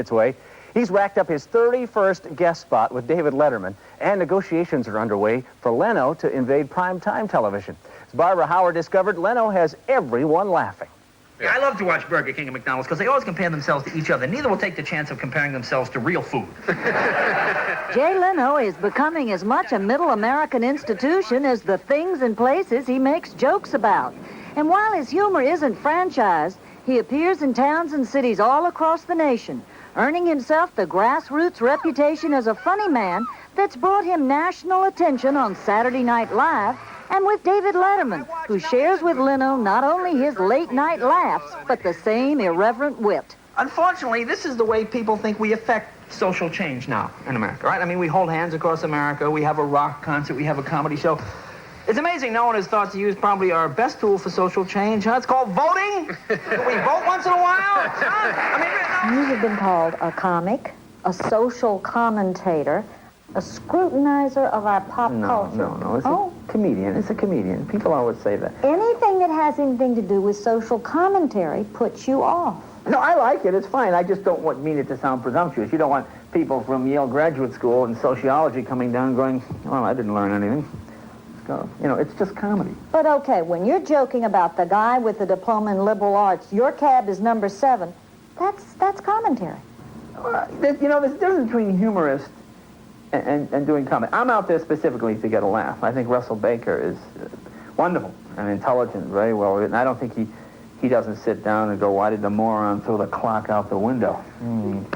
its way. He's racked up his 31st guest spot with David Letterman, and negotiations are underway for Leno to invade primetime television. As Barbara Howard discovered, Leno has everyone laughing. Yeah, I love to watch Burger King and McDonald's because they always compare themselves to each other. Neither will take the chance of comparing themselves to real food. Jay Leno is becoming as much a middle American institution as the things and places he makes jokes about. And while his humor isn't franchised, he appears in towns and cities all across the nation, earning himself the grassroots reputation as a funny man that's brought him national attention on Saturday Night Live and with David Letterman, who shares with Leno not only his late-night laughs, but the same irreverent wit. Unfortunately, this is the way people think we affect social change now in America, right? I mean, we hold hands across America, we have a rock concert, we have a comedy show. It's amazing no one has thought to use probably our best tool for social change, huh? It's called voting. Do we vote once in a while? Huh? I mean, You have been called a comic, a social commentator, a scrutinizer of our pop culture. No. It's a comedian. It's a comedian. People always say that. Anything that has anything to do with social commentary puts you off. No, I like it. It's fine. I just don't mean it to sound presumptuous. You don't want people from Yale Graduate School in sociology coming down going, well, I didn't learn anything. Let's go. You know, it's just comedy. But okay, when you're joking about the guy with the diploma in liberal arts, your cab is number 7, that's commentary. You know, there's a difference between humorist and doing comedy. I'm out there specifically to get a laugh. I think Russell Baker is wonderful and intelligent, very well written. I don't think he doesn't sit down and go, why did the moron throw the clock out the window?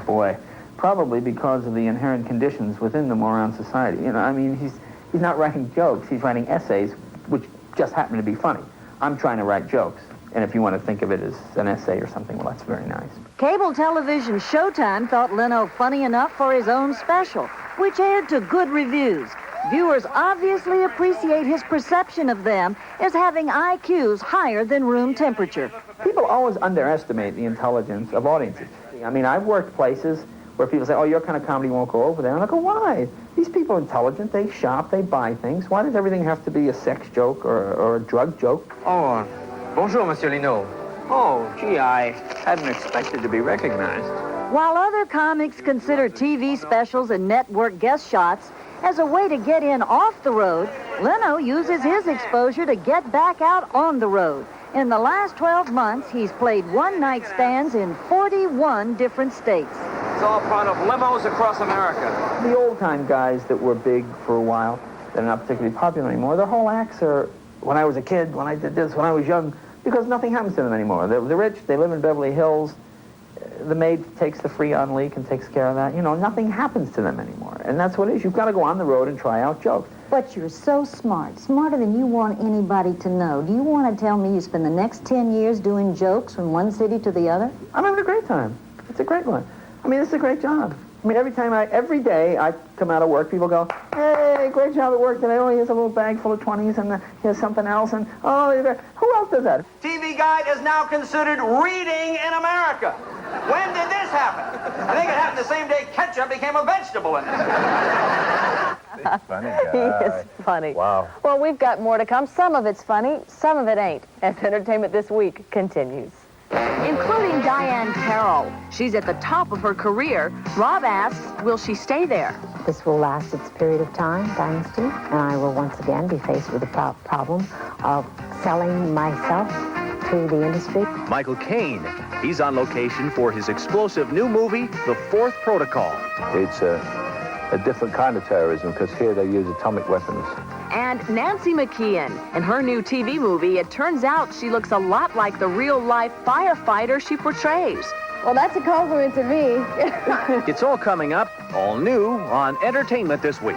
Boy, probably because of the inherent conditions within the moron society. You know, I mean, he's not writing jokes. He's writing essays, which just happen to be funny. I'm trying to write jokes. And if you want to think of it as an essay or something, well, that's very nice. Cable television Showtime thought Leno funny enough for his own special, which aired to good reviews. Viewers obviously appreciate his perception of them as having IQs higher than room temperature. People always underestimate the intelligence of audiences. I mean, I've worked places where people say, oh, your kind of comedy won't go over there. And I go, why? These people are intelligent. They shop. They buy things. Why does everything have to be a sex joke or a drug joke? Oh, bonjour, Monsieur Leno. Oh, gee, I hadn't expected to be recognized. While other comics consider TV specials and network guest shots as a way to get in off the road, Leno uses his exposure to get back out on the road. In the last 12 months, he's played one-night stands in 41 different states. It's all part of limos across America. The old-time guys that were big for a while, that are not particularly popular anymore, their whole acts are, when I was a kid, when I did this, when I was young, because nothing happens to them anymore. They're rich, they live in Beverly Hills, the maid takes the Freon leak and takes care of that. You know, nothing happens to them anymore. And that's what it is. You've got to go on the road and try out jokes. But you're so smart, smarter than you want anybody to know. Do you want to tell me you spend the next 10 years doing jokes from one city to the other? I'm having a great time. It's a great one. I mean, it's a great job. I mean, every day I come out of work, people go, hey, great job at work today. Oh, here's a little bag full of 20s, and here's something else, and oh, who else does that? TV Guide is now considered reading in America. When did this happen? I think it happened the same day ketchup became a vegetable in it. Funny guy. He is funny. Wow. Well, we've got more to come. Some of it's funny, some of it ain't. As Entertainment This Week continues. Including Diane Carroll. She's at the top of her career. Rob asks, will she stay there? This will last its period of time, Dynasty, and I will once again be faced with the problem of selling myself to the industry. Michael Caine. He's on location for his explosive new movie, The Fourth Protocol. It's a different kind of terrorism because here they use atomic weapons. And Nancy McKeon. In her new TV movie, it turns out she looks a lot like the real-life firefighter she portrays. Well, that's a compliment to me. It's all coming up, all new on Entertainment This Week.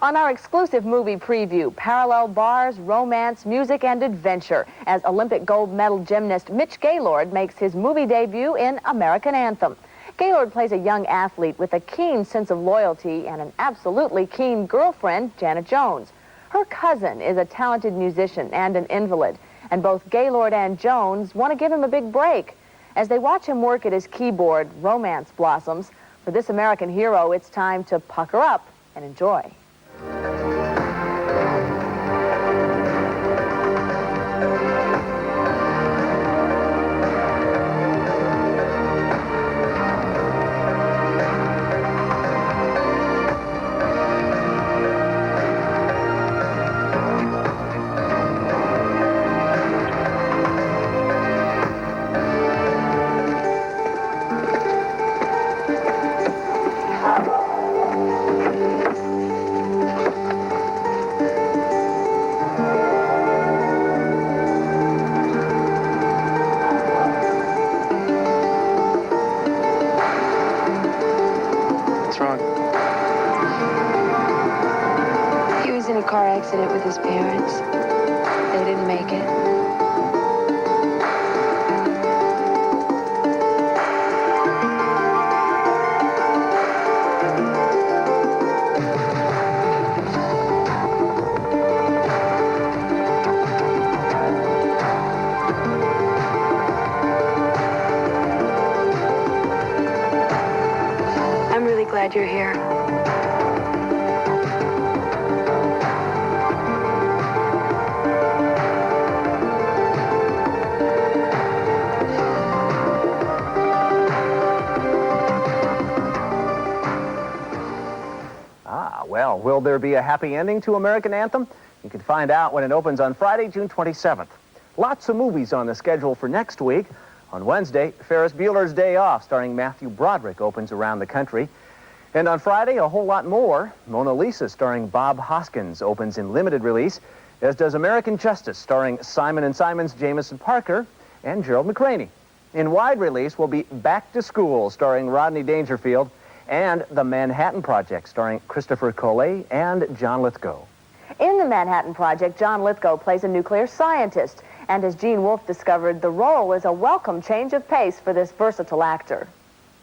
On our exclusive movie preview, parallel bars, romance, music, and adventure as Olympic gold medal gymnast Mitch Gaylord makes his movie debut in American Anthem. Gaylord plays a young athlete with a keen sense of loyalty and an absolutely keen girlfriend, Janet Jones. Her cousin is a talented musician and an invalid, and both Gaylord and Jones want to give him a big break. As they watch him work at his keyboard, romance blossoms. For this American hero, it's time to pucker up and enjoy. glad you're here. Well, will there be a happy ending to American Anthem? You can find out when it opens on Friday, June 27th. Lots of movies on the schedule for next week. On Wednesday, Ferris Bueller's Day Off, starring Matthew Broderick, opens around the country. And on Friday, a whole lot more. Mona Lisa, starring Bob Hoskins, opens in limited release, as does American Justice, starring Simon & Simon's Jameson Parker and Gerald McRaney. In wide release will be Back to School, starring Rodney Dangerfield, and The Manhattan Project, starring Christopher Collet and John Lithgow. In The Manhattan Project, John Lithgow plays a nuclear scientist. And as Gene Wolfe discovered, the role is a welcome change of pace for this versatile actor.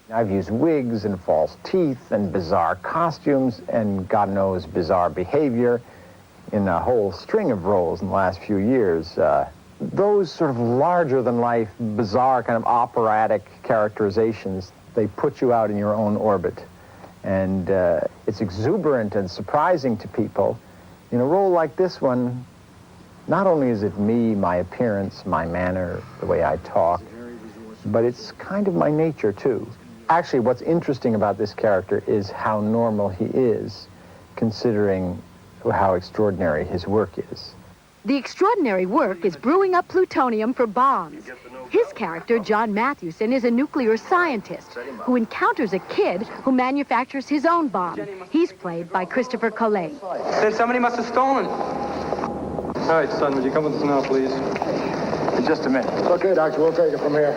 I've used wigs and false teeth and bizarre costumes and God knows bizarre behavior in a whole string of roles in the last few years. Those sort of larger-than-life, bizarre kind of operatic characterizations, they put you out in your own orbit. And it's exuberant and surprising to people. In a role like this one, not only is it me, my appearance, my manner, the way I talk, but it's kind of my nature, too. Actually, what's interesting about this character is how normal he is, considering how extraordinary his work is. The extraordinary work is brewing up plutonium for bombs. His character, John Mathewson, is a nuclear scientist who encounters a kid who manufactures his own bomb. He's played by Christopher Collet. Said somebody must have stolen it. All right, son, would you come with us now, please? In just a minute. Okay, Doctor, we'll take it from here.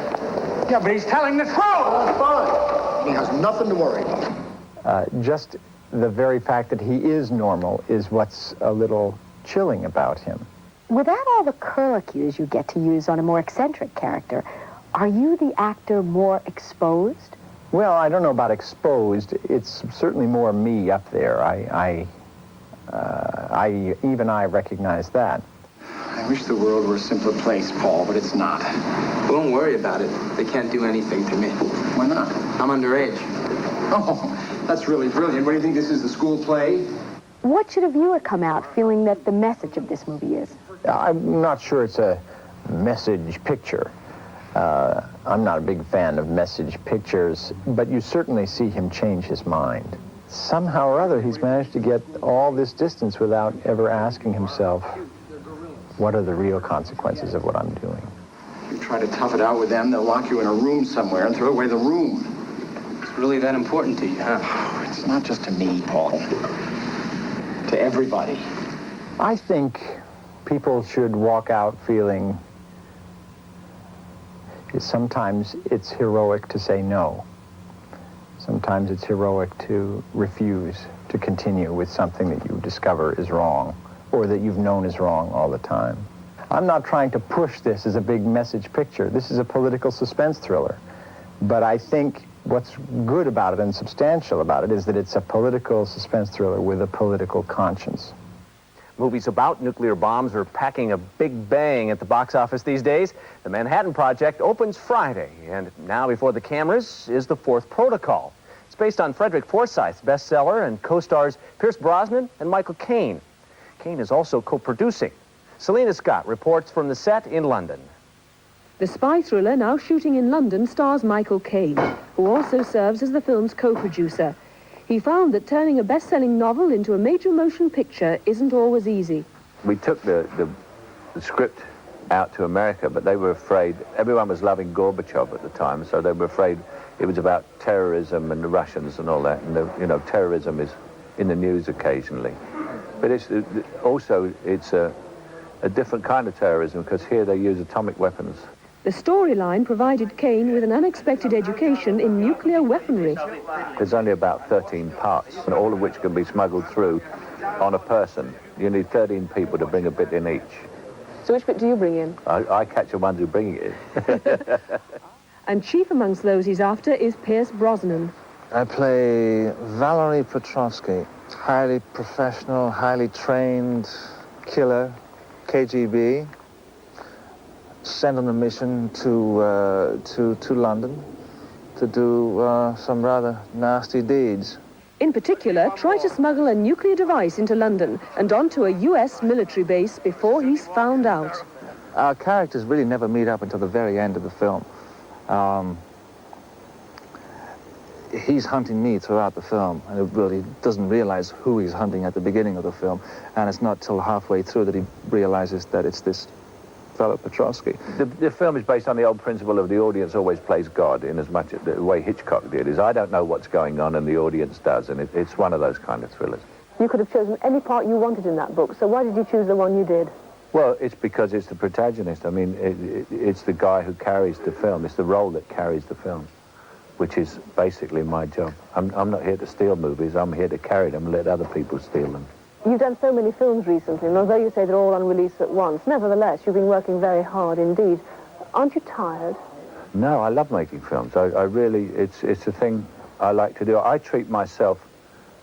Yeah, but he's telling the truth. That's fine. He has nothing to worry about. Just the very fact that he is normal is what's a little chilling about him. Without all the curlicues you get to use on a more eccentric character, are you the actor more exposed? Well, I don't know about exposed. It's certainly more me up there. Even I recognize that. I wish the world were a simpler place, Paul, but it's not. Well, don't worry about it. They can't do anything to me. Why not? I'm underage. Oh, that's really brilliant. What do you think, this is the school play? What should a viewer come out feeling that the message of this movie is? I'm not sure it's a message picture. I'm not a big fan of message pictures, but you certainly see him change his mind. Somehow or other, he's managed to get all this distance without ever asking himself, what are the real consequences of what I'm doing? You try to tough it out with them, they'll lock you in a room somewhere and throw away the room. It's really that important to you, huh? Oh, it's not just to me, Paul. To everybody. I think people should walk out feeling sometimes it's heroic to say no. Sometimes it's heroic to refuse to continue with something that you discover is wrong or that you've known is wrong all the time. I'm not trying to push this as a big message picture. This is a political suspense thriller. But I think what's good about it and substantial about it is that it's a political suspense thriller with a political conscience. Movies about nuclear bombs are packing a big bang at the box office these days. The Manhattan Project opens Friday, and now before the cameras is The Fourth Protocol. It's based on Frederick Forsyth's bestseller and co-stars Pierce Brosnan and Michael Caine. Caine is also co-producing. Selena Scott reports from the set in London. The spy thriller, now shooting in London, stars Michael Caine, who also serves as the film's co-producer. He found that turning a best-selling novel into a major motion picture isn't always easy. We took the script out to America, but they were afraid, everyone was loving Gorbachev at the time, so they were afraid it was about terrorism and the Russians and all that, and terrorism is in the news occasionally. But it's also a different kind of terrorism, because here they use atomic weapons. The storyline provided Caine with an unexpected education in nuclear weaponry. There's only about 13 parts, and all of which can be smuggled through on a person. You need 13 people to bring a bit in each. So which bit do you bring in? I catch the ones who bring it in. And chief amongst those he's after is Pierce Brosnan. I play Valery Petrovsky, highly professional, highly trained killer, KGB, sent on a mission to London to do some rather nasty deeds. In particular, try to smuggle a nuclear device into London and onto a US military base before he's found out. Our characters really never meet up until the very end of the film. He's hunting me throughout the film, and he really doesn't realize who he's hunting at the beginning of the film, and it's not till halfway through that he realizes that it's this fellow Petrovsky. The film is based on the old principle of the audience always plays God, in as much the way Hitchcock did, is I don't know what's going on and the audience does, and it's one of those kind of thrillers. You could have chosen any part you wanted in that book, so why did you choose the one you did? Well, it's because it's the protagonist. I mean, it's the guy who carries the film. It's the role that carries the film, which is basically my job. I'm not here to steal movies. I'm here to carry them and let other people steal them. You've done so many films recently, and although you say they're all on release at once, nevertheless, you've been working very hard indeed. Aren't you tired? No, I love making films. I really, it's a thing I like to do. I treat myself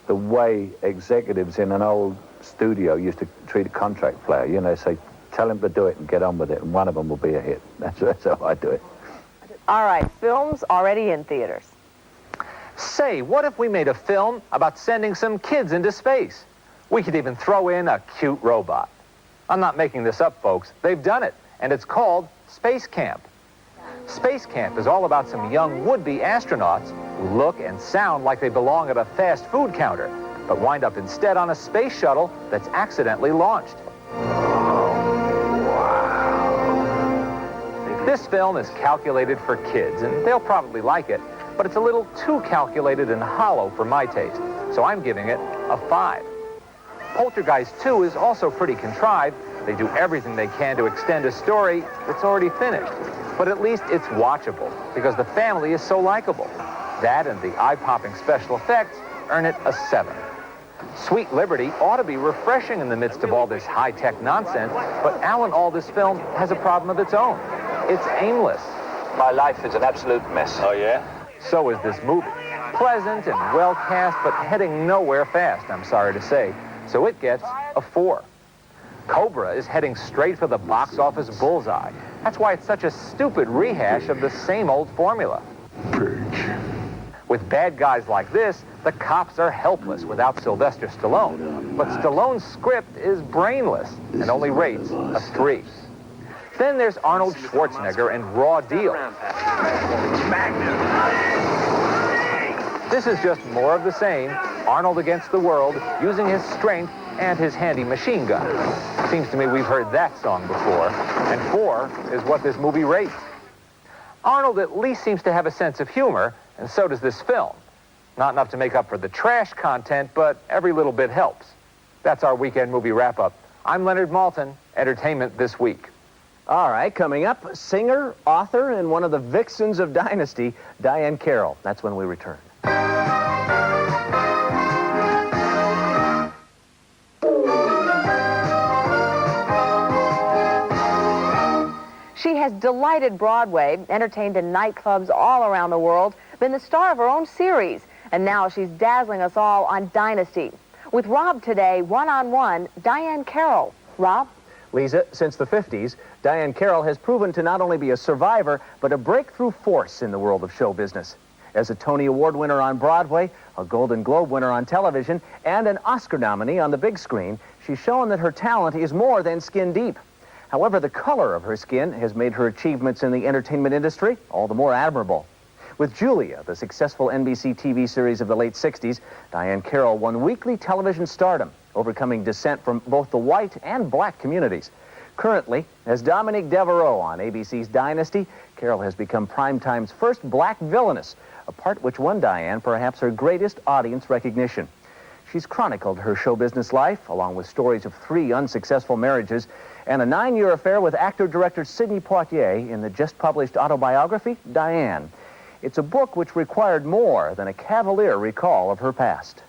the way executives in an old studio used to treat a contract player. You know, say, tell him to do it and get on with it, and one of them will be a hit. That's how I do it. All right, films already in theaters. Say, what if we made a film about sending some kids into space? We could even throw in a cute robot. I'm not making this up, folks. They've done it, and it's called Space Camp. Space Camp is all about some young would-be astronauts who look and sound like they belong at a fast food counter, but wind up instead on a space shuttle that's accidentally launched. This film is calculated for kids, and they'll probably like it, but it's a little too calculated and hollow for my taste, so I'm giving it a 5. Poltergeist 2 is also pretty contrived. They do everything they can to extend a story that's already finished, but at least it's watchable because the family is so likable. That and the eye-popping special effects earn it a 7. Sweet Liberty ought to be refreshing in the midst of all this high-tech nonsense, but Alan Alda's film has a problem of its own. It's aimless. My life is an absolute mess. Oh, yeah? So is this movie. Pleasant and well cast, but heading nowhere fast, I'm sorry to say. So it gets a 4. Cobra is heading straight for the box office bullseye. That's why it's such a stupid rehash of the same old formula. With bad guys like this, the cops are helpless without Sylvester Stallone. But Stallone's script is brainless and only rates a 3. Then there's Arnold Schwarzenegger and Raw Deal. This is just more of the same. Arnold against the world, using his strength and his handy machine gun. Seems to me we've heard that song before. And 4 is what this movie rates. Arnold at least seems to have a sense of humor, and so does this film. Not enough to make up for the trash content, but every little bit helps. That's our weekend movie wrap-up. I'm Leonard Maltin, Entertainment This Week. All right, coming up, singer, author, and one of the vixens of Dynasty, Diahann Carroll. That's when we return. She has delighted Broadway, entertained in nightclubs all around the world, been the star of her own series, and now she's dazzling us all on Dynasty. With Rob today, one-on-one, Diahann Carroll. Rob? Lisa, since the 50s, Diahann Carroll has proven to not only be a survivor, but a breakthrough force in the world of show business. As a Tony Award winner on Broadway, a Golden Globe winner on television, and an Oscar nominee on the big screen, she's shown that her talent is more than skin deep. However, the color of her skin has made her achievements in the entertainment industry all the more admirable. With Julia, the successful NBC TV series of the late 60s, Diahann Carroll won weekly television stardom, overcoming dissent from both the white and black communities. Currently, as Dominique Devereaux on ABC's Dynasty, Carroll has become Primetime's first black villainess, a part which won Diahann perhaps her greatest audience recognition. She's chronicled her show business life, along with stories of 3 unsuccessful marriages and a 9-year affair with actor-director Sidney Poitier in the just-published autobiography, Diahann. It's a book which required more than a cavalier recall of her past.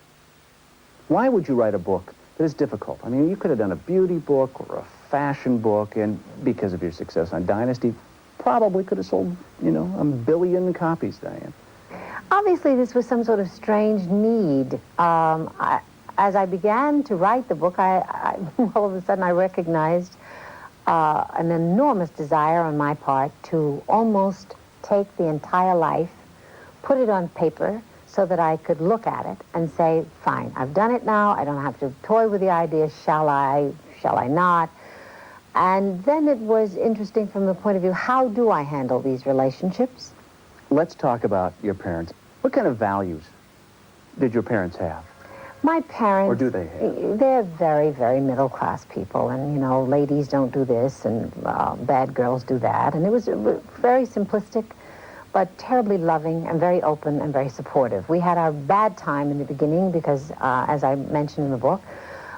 Why would you write a book that is difficult? I mean, you could have done a beauty book or a fashion book, and because of your success on Dynasty, probably could have sold, you know, 1 billion copies, Diahann. Obviously, this was some sort of strange need. As I began to write the book, I all of a sudden I recognized an enormous desire on my part to almost take the entire life, put it on paper, so that I could look at it and say, fine, I've done it now. I don't have to toy with the idea, shall I not? And then it was interesting from the point of view, how do I handle these relationships? Let's talk about your parents. What kind of values did your parents have? My parents... Or do they have? They're very, very middle-class people. And, you know, ladies don't do this and bad girls do that. And it was very simplistic, but terribly loving and very open and very supportive. We had our bad time in the beginning because, as I mentioned in the book,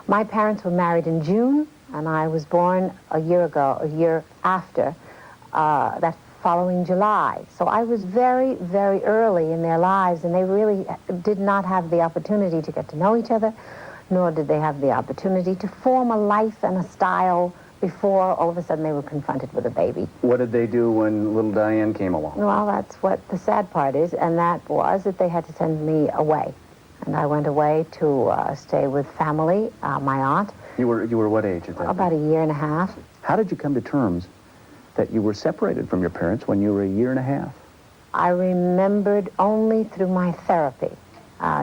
my parents were married in June, and I was born a year after that following July. So I was very, very early in their lives, and they really did not have the opportunity to get to know each other, nor did they have the opportunity to form a life and a style before all of a sudden they were confronted with a baby. What did they do when little Diane came along? Well, that's what the sad part is, and that was that they had to send me away. And I went away to stay with family, my aunt. You were what age at that About point? a year and a half. How did you come to terms that you were separated from your parents when you were a year and a half? I remembered only through my therapy.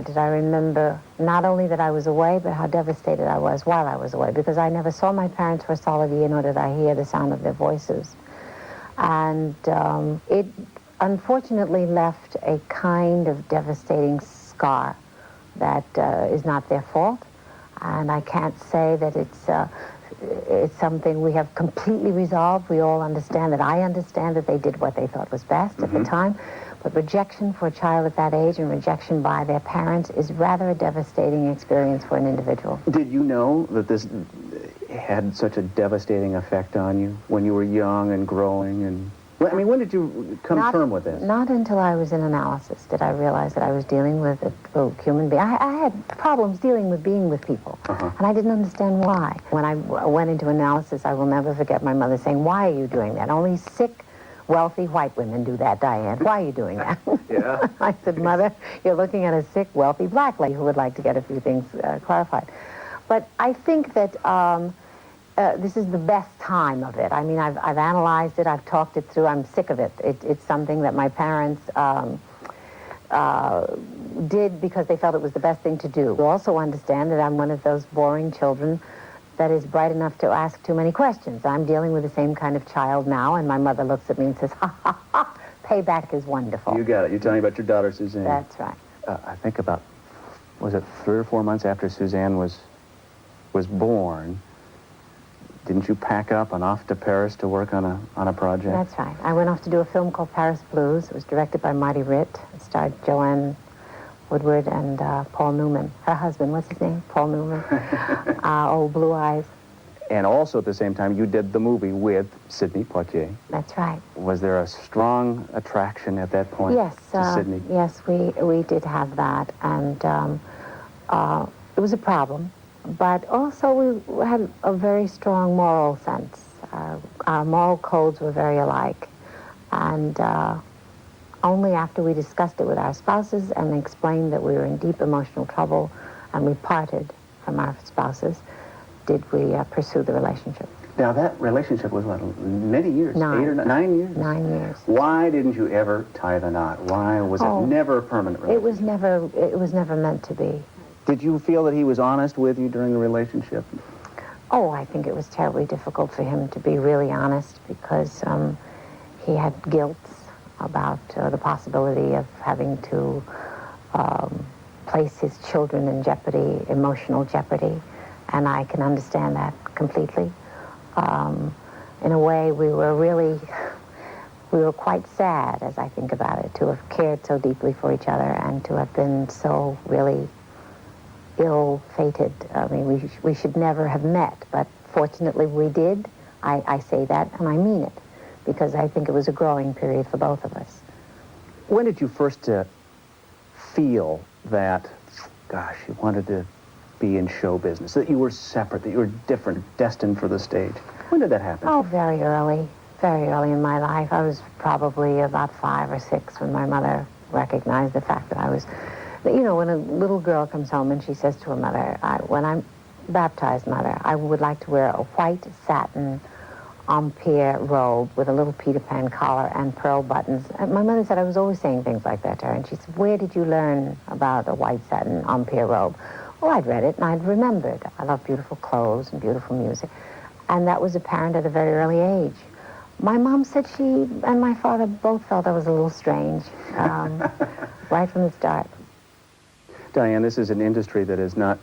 Did I remember not only that I was away, but how devastated I was while I was away, because I never saw my parents for a solid year, nor did I hear the sound of their voices. And it unfortunately left a kind of devastating scar that is not their fault. And I can't say that it's something we have completely resolved. We all understand that. I understand that they did what they thought was best at the time. But rejection for a child at that age and rejection by their parents is rather a devastating experience for an individual. Did you know that this had such a devastating effect on you when you were young and growing? And I mean, when did you come to term with this? Not until I was in analysis did I realize that I was dealing with a human being. I had problems dealing with being with people, and I didn't understand why. When I went into analysis, I will never forget my mother saying, "Why are you doing that? Only sick, wealthy white women do that, Diane. Why are you doing that?" Yeah. I said, "Mother, you're looking at a sick, wealthy black lady who would like to get a few things clarified." But I think that this is the best time of it. I mean, I've analyzed it, I've talked it through, I'm sick of it. It's something that my parents did because they felt it was the best thing to do. You also understand that I'm one of those boring children that is bright enough to ask too many questions. I'm dealing with the same kind of child now, and my mother looks at me and says, "Ha, ha, ha, payback is wonderful." You got it. You're telling me about your daughter, Suzanne. That's right. I think about, was it 3 or 4 months after Suzanne was born, didn't you pack up and off to Paris to work on a project? That's right. I went off to do a film called Paris Blues. It was directed by Marty Ritt. It starred Joanne Woodward and Paul Newman. Her husband, what's his name? Paul Newman. Old Blue Eyes. And also at the same time, you did the movie with Sidney Poitier. That's right. Was there a strong attraction at that point to Sidney? Yes, we did have that, and it was a problem. But also we had a very strong moral sense. Our moral codes were very alike. And only after we discussed it with our spouses and explained that we were in deep emotional trouble and we parted from our spouses, did we pursue the relationship. Now that relationship was what, many years? 9. 8 or 9 years? 9 years. Why didn't you ever tie the knot? Why was it never a permanent relationship? It was never meant to be. Did you feel that he was honest with you during the relationship? Oh, I think it was terribly difficult for him to be really honest because he had guilt about the possibility of having to place his children in jeopardy, emotional jeopardy, and I can understand that completely. In a way, we were quite sad, as I think about it, to have cared so deeply for each other and to have been so really ill-fated. I mean, we should never have met, but fortunately we did. I say that, and I mean it, because I think it was a growing period for both of us. When did you first feel that, gosh, you wanted to be in show business, that you were separate, that you were different, destined for the stage? When did that happen? Oh, very early in my life. I was probably about 5 or 6 when my mother recognized the fact that I was... You know, when a little girl comes home and she says to her mother, when I'm baptized, Mother, I would like to wear a white satin Empire robe with a little Peter Pan collar and pearl buttons. And my mother said I was always saying things like that to her. And she said, where did you learn about a white satin Empire robe? Well, I'd read it and I'd remembered. I love beautiful clothes and beautiful music. And that was apparent at a very early age. My mom said she and my father both felt I was a little strange right from the start. Diane, this is an industry that is not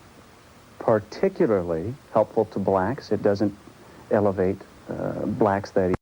particularly helpful to blacks. It doesn't elevate blacks that